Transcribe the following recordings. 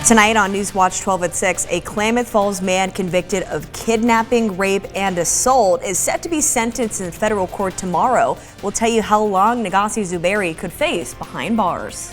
Tonight on NewsWatch 12 at 6, a Klamath Falls man convicted of kidnapping, rape, and assault is set to be sentenced in federal court tomorrow. We'll tell you how long Nagasi Zuberi could face behind bars.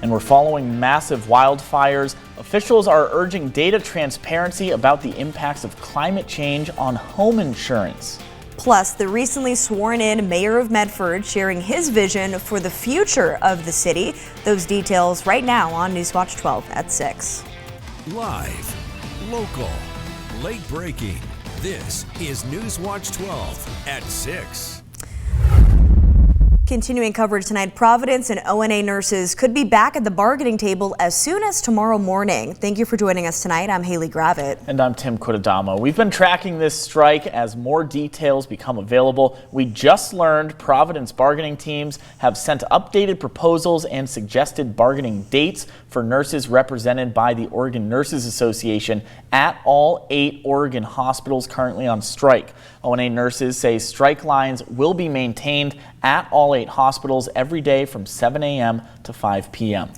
And we're following massive wildfires. Officials are urging data transparency about the impacts of climate change on home insurance. Plus, the recently sworn-in mayor of Medford sharing his vision for the future of the city. Those details right now on NewsWatch 12 at 6. Live, local, late breaking. This is NewsWatch 12 at 6. Continuing coverage tonight, Providence and ONA nurses could be back at the bargaining table as soon as tomorrow morning. Thank you for joining us tonight. I'm Haley Gravitt. And I'm Tim Kodadamo. We've been tracking this strike as more details become available. We just learned Providence bargaining teams have sent updated proposals and suggested bargaining dates for nurses represented by the Oregon Nurses Association at all 8 Oregon hospitals currently on strike. ONA nurses say strike lines will be maintained at all 8 hospitals every day from 7 a.m. to 5 p.m.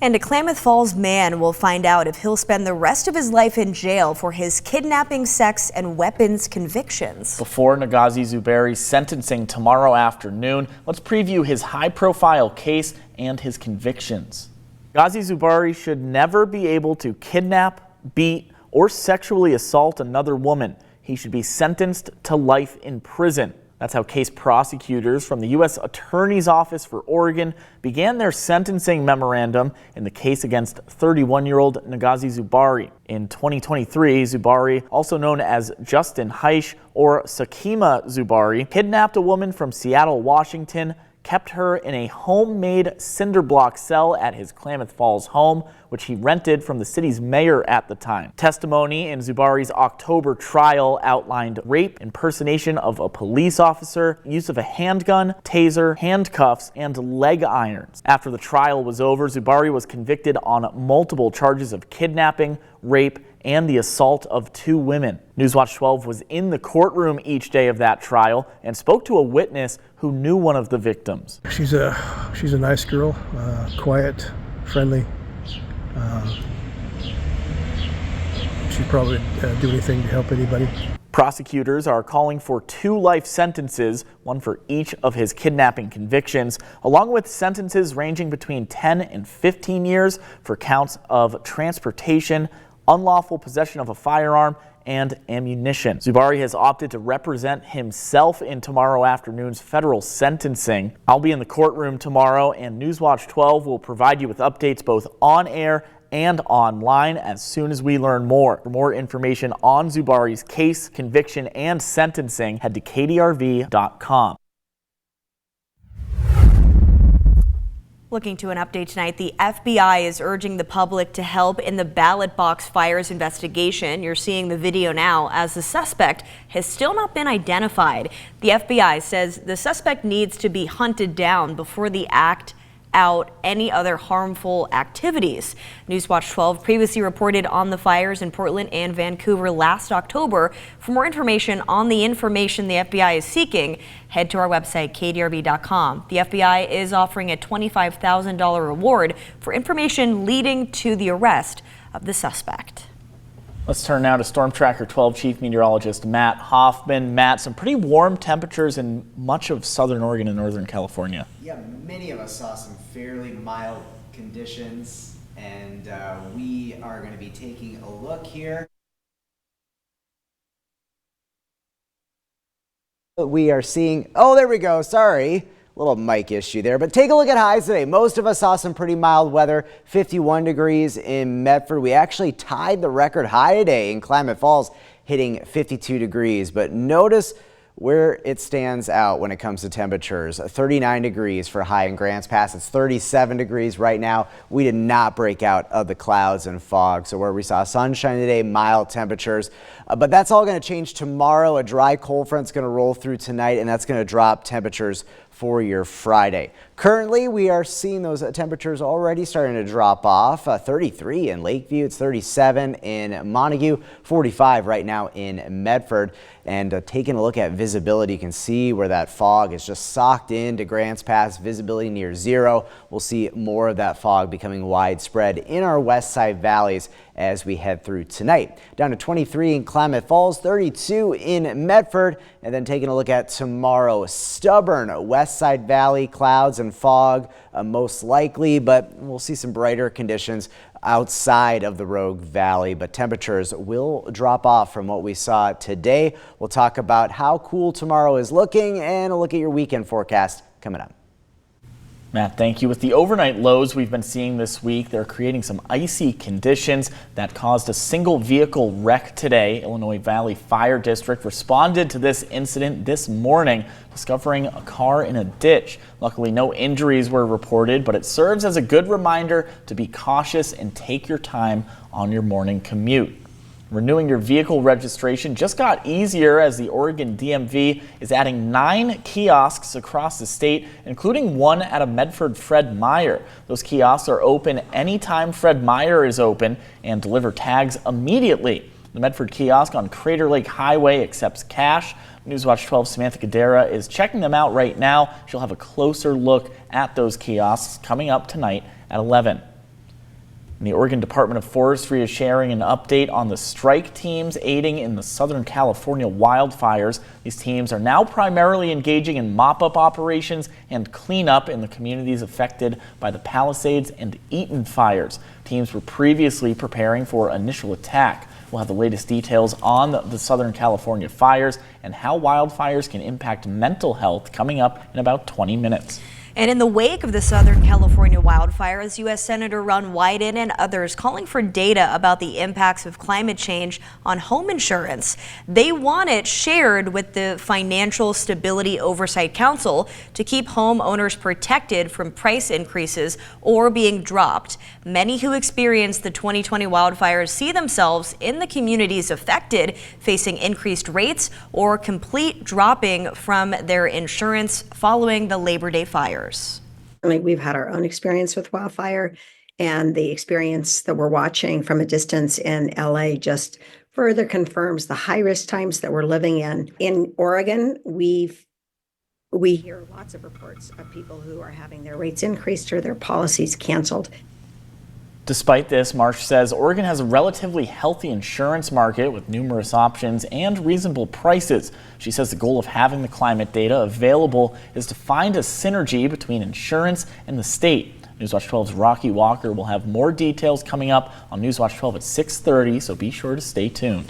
And a Klamath Falls man will find out if he'll spend the rest of his life in jail for his kidnapping, sex, and weapons convictions. Before Nagasi Zuberi's sentencing tomorrow afternoon, let's preview his high-profile case and his convictions. Nagasi Zuberi should never be able to kidnap, beat, or sexually assault another woman. He should be sentenced to life in prison. That's how case prosecutors from the U.S. Attorney's Office for Oregon began their sentencing memorandum in the case against 31-year-old Nagasi Zuberi. In 2023, Zuberi, also known as Justin Heish or Sakima Zuberi, kidnapped a woman from Seattle, Washington, kept her in a homemade cinder block cell at his Klamath Falls home, which he rented from the city's mayor at the time. Testimony in Zuberi's October trial outlined rape, impersonation of a police officer, use of a handgun, taser, handcuffs, and leg irons. After the trial was over, Zuberi was convicted on multiple charges of kidnapping, rape, and the assault of 2 women. NewsWatch 12 was in the courtroom each day of that trial and spoke to a witness who knew one of the victims. She's a nice girl, quiet, friendly. She'd probably do anything to help anybody. Prosecutors are calling for 2 life sentences, one for each of his kidnapping convictions, along with sentences ranging between 10 and 15 years for counts of transportation, unlawful possession of a firearm, and ammunition. Zuberi has opted to represent himself in tomorrow afternoon's federal sentencing. I'll be in the courtroom tomorrow, and NewsWatch 12 will provide you with updates both on air and online as soon as we learn more. For more information on Zuberi's case, conviction, and sentencing, head to kdrv.com. Looking to an update tonight, the FBI is urging the public to help in the Ballot Box fires investigation. You're seeing the video now as the suspect has still not been identified. The FBI says the suspect needs to be hunted down before they act out any other harmful activities. NewsWatch 12 previously reported on the fires in Portland and Vancouver last October. For more information on the information the FBI is seeking, head to our website, kdrv.com. The FBI is offering a $25,000 reward for information leading to the arrest of the suspect. Let's turn now to Storm Tracker 12 Chief Meteorologist Matt Hoffman. Matt, some pretty warm temperatures in much of southern Oregon and northern California. Yeah, many of us saw some fairly mild conditions, and we are going to be taking a look here. We are seeing, oh, there we go, sorry. Little mic issue there, but take a look at highs today. Most of us saw some pretty mild weather, 51 degrees in Medford. We actually tied the record high today in Klamath Falls, hitting 52 degrees, but notice where it stands out when it comes to temperatures. 39 degrees for high in Grants Pass. It's 37 degrees right now. We did not break out of the clouds and fog. So where we saw sunshine today, mild temperatures. But that's all going to change tomorrow. A dry cold front's going to roll through tonight, and that's going to drop temperatures for your Friday. Currently, we are seeing those temperatures already starting to drop off. 33 in Lakeview, it's 37 in Montague, 45 right now in Medford. And taking a look at visibility, you can see where that fog is just socked into Grants Pass, visibility near zero. We'll see more of that fog becoming widespread in our west side valleys as we head through tonight. Down to 23 in Klamath Falls, 32 in Medford. And then taking a look at tomorrow, stubborn west side valley clouds and fog most likely, but we'll see some brighter conditions outside of the Rogue Valley, but temperatures will drop off from what we saw today. We'll talk about how cool tomorrow is looking and a look at your weekend forecast coming up. Matt, thank you. With the overnight lows we've been seeing this week, they're creating some icy conditions that caused a single vehicle wreck today. Illinois Valley Fire District responded to this incident this morning, discovering a car in a ditch. Luckily, no injuries were reported, but it serves as a good reminder to be cautious and take your time on your morning commute. Renewing your vehicle registration just got easier as the Oregon DMV is adding 9 kiosks across the state, including one at a Medford Fred Meyer. Those kiosks are open anytime Fred Meyer is open and deliver tags immediately. The Medford kiosk on Crater Lake Highway accepts cash. NewsWatch 12 Samantha Cadera is checking them out right now. She'll have a closer look at those kiosks coming up tonight at 11. And the Oregon Department of Forestry is sharing an update on the strike teams aiding in the Southern California wildfires. These teams are now primarily engaging in mop-up operations and cleanup in the communities affected by the Palisades and Eaton fires. Teams were previously preparing for initial attack. We'll have the latest details on the Southern California fires and how wildfires can impact mental health coming up in about 20 minutes. And in the wake of the Southern California wildfires, U.S. Senator Ron Wyden and others calling for data about the impacts of climate change on home insurance. They want it shared with the Financial Stability Oversight Council to keep homeowners protected from price increases or being dropped. Many who experienced the 2020 wildfires see themselves in the communities affected, facing increased rates or complete dropping from their insurance following the Labor Day fires. We've had our own experience with wildfire, and the experience that we're watching from a distance in LA just further confirms the high risk times that we're living in. In Oregon, we hear lots of reports of people who are having their rates increased or their policies canceled. Despite this, Marsh says Oregon has a relatively healthy insurance market with numerous options and reasonable prices. She says the goal of having the climate data available is to find a synergy between insurance and the state. NewsWatch 12's Rocky Walker will have more details coming up on NewsWatch 12 at 6:30, so be sure to stay tuned.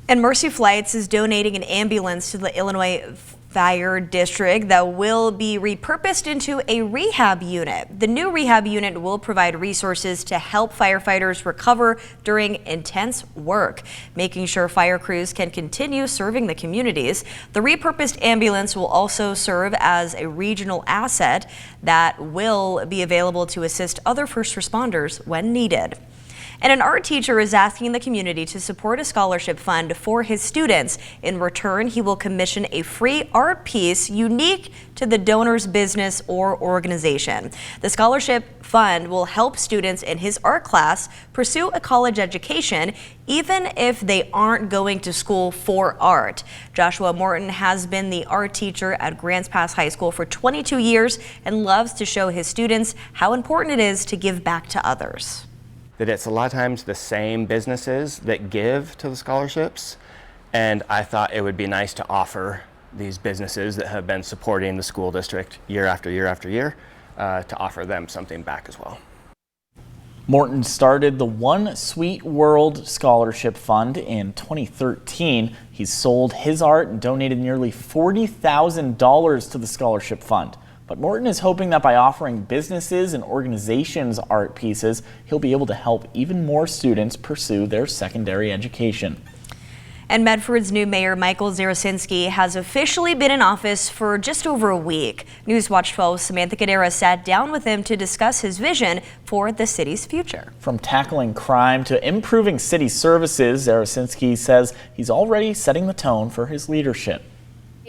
And Mercy Flights is donating an ambulance to the Illinois Fire District that will be repurposed into a rehab unit. The new rehab unit will provide resources to help firefighters recover during intense work, making sure fire crews can continue serving the communities. The repurposed ambulance will also serve as a regional asset that will be available to assist other first responders when needed. And an art teacher is asking the community to support a scholarship fund for his students. In return, he will commission a free art piece unique to the donor's business or organization. The scholarship fund will help students in his art class pursue a college education, even if they aren't going to school for art. Joshua Morton has been the art teacher at Grants Pass High School for 22 years and loves to show his students how important it is to give back to others. That it's a lot of times the same businesses that give to the scholarships, and I thought it would be nice to offer these businesses that have been supporting the school district year after year after year to offer them something back as well. Morton started the One Sweet World Scholarship Fund in 2013. He's sold his art and donated nearly $40,000 to the scholarship fund. But Morton is hoping that by offering businesses and organizations art pieces, he'll be able to help even more students pursue their secondary education. And Medford's new mayor, Michael Zarasinski, has officially been in office for just over a week. NewsWatch 12's Samantha Cadera sat down with him to discuss his vision for the city's future. From tackling crime to improving city services, Zarasinski says he's already setting the tone for his leadership.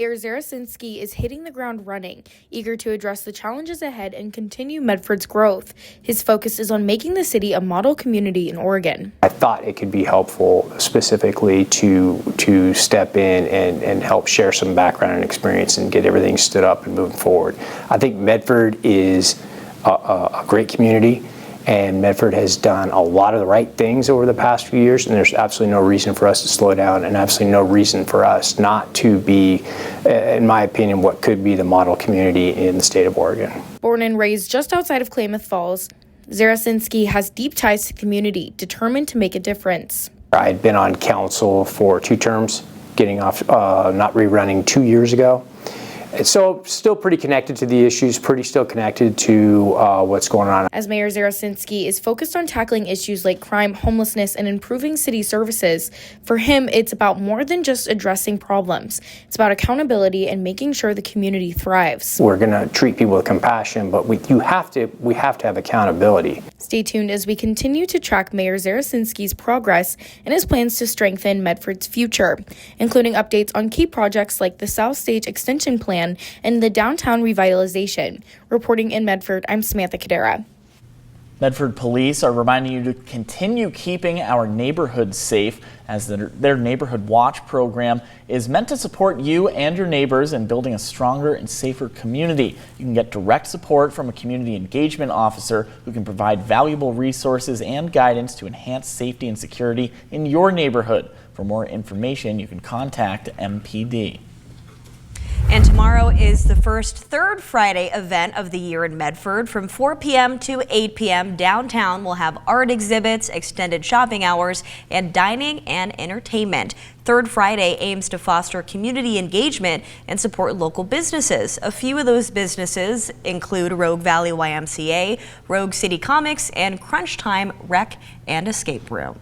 Mayor Zarasinski is hitting the ground running, eager to address the challenges ahead and continue Medford's growth. His focus is on making the city a model community in Oregon. I thought it could be helpful specifically to step in and help share some background and experience and get everything stood up and moving forward. I think Medford is a great community, and Medford has done a lot of the right things over the past few years, and there's absolutely no reason for us to slow down and absolutely no reason for us not to be, in my opinion, what could be the model community in the state of Oregon. Born and raised just outside of Klamath Falls, Zarasinski has deep ties to the community, determined to make a difference. I had been on council for 2 terms, getting off, not rerunning 2 years ago. And so still pretty connected to the issues, still connected to what's going on. As Mayor Zarasinski is focused on tackling issues like crime, homelessness, and improving city services, for him, it's about more than just addressing problems. It's about accountability and making sure the community thrives. We're going to treat people with compassion, but we have to have accountability. Stay tuned as we continue to track Mayor Zarasinski's progress and his plans to strengthen Medford's future, including updates on key projects like the South Stage Extension Plan and the downtown revitalization. Reporting in Medford, I'm Samantha Cadera. Medford police are reminding you to continue keeping our neighborhoods safe, as their Neighborhood Watch program is meant to support you and your neighbors in building a stronger and safer community. You can get direct support from a community engagement officer who can provide valuable resources and guidance to enhance safety and security in your neighborhood. For more information, you can contact MPD. And tomorrow is the first third Friday event of the year in Medford. From 4 p.m. to 8 p.m. downtown will have art exhibits, extended shopping hours, and dining and entertainment. Third Friday aims to foster community engagement and support local businesses. A few of those businesses include Rogue Valley YMCA, Rogue City Comics, and Crunch Time Rec and Escape Room.